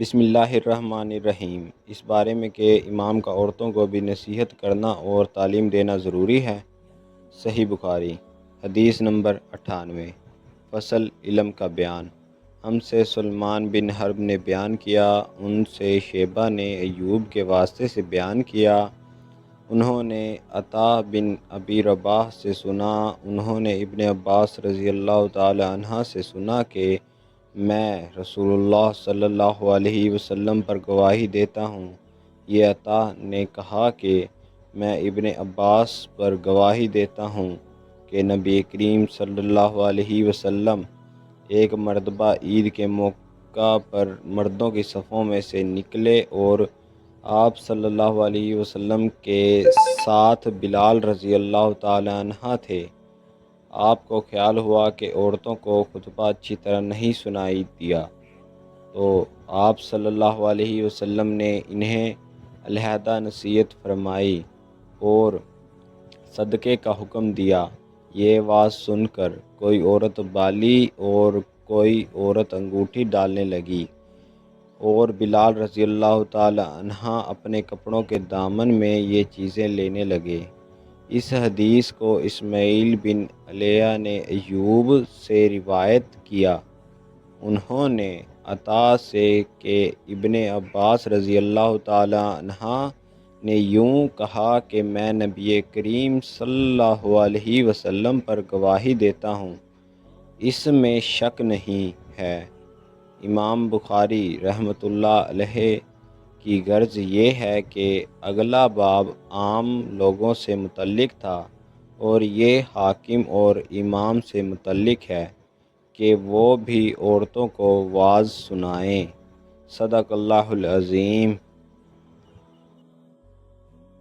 بسم اللہ الرحمن الرحیم۔ اس بارے میں کہ امام کا عورتوں کو بھی نصیحت کرنا اور تعلیم دینا ضروری ہے۔ صحیح بخاری حدیث نمبر 98۔ فصل علم کا بیان۔ ہم سے سلمان بن حرب نے بیان کیا، ان سے شیبہ نے ایوب کے واسطے سے بیان کیا، انہوں نے عطا بن ابی رباح سے سنا، انہوں نے ابن عباس رضی اللہ تعالی عنہ سے سنا کہ میں رسول اللہ صلی اللہ علیہ وسلم پر گواہی دیتا ہوں۔ یہ عطا نے کہا کہ میں ابن عباس پر گواہی دیتا ہوں کہ نبی کریم صلی اللہ علیہ وسلم ایک مرتبہ عید کے موقع پر مردوں کی صفوں میں سے نکلے اور آپ صلی اللہ علیہ وسلم کے ساتھ بلال رضی اللہ تعالی عنہ تھے۔ آپ کو خیال ہوا کہ عورتوں کو خطبہ اچھی طرح نہیں سنائی دیا، تو آپ صلی اللہ علیہ وسلم نے انہیں علیحدہ نصیحت فرمائی اور صدقے کا حکم دیا۔ یہ بات سن کر کوئی عورت بالی اور کوئی عورت انگوٹھی ڈالنے لگی، اور بلال رضی اللہ تعالی عنہ اپنے کپڑوں کے دامن میں یہ چیزیں لینے لگے۔ اس حدیث کو اسماعیل بن علیہ نے ایوب سے روایت کیا، انہوں نے عطا سے کہ ابن عباس رضی اللہ تعالی عنہ نے یوں کہا کہ میں نبی کریم صلی اللہ علیہ وسلم پر گواہی دیتا ہوں، اس میں شک نہیں ہے۔ امام بخاری رحمۃ اللہ علیہ کی غرض یہ ہے کہ اگلا باب عام لوگوں سے متعلق تھا اور یہ حاکم اور امام سے متعلق ہے کہ وہ بھی عورتوں کو واعظ سنائیں۔ صدق اللہ العظیم۔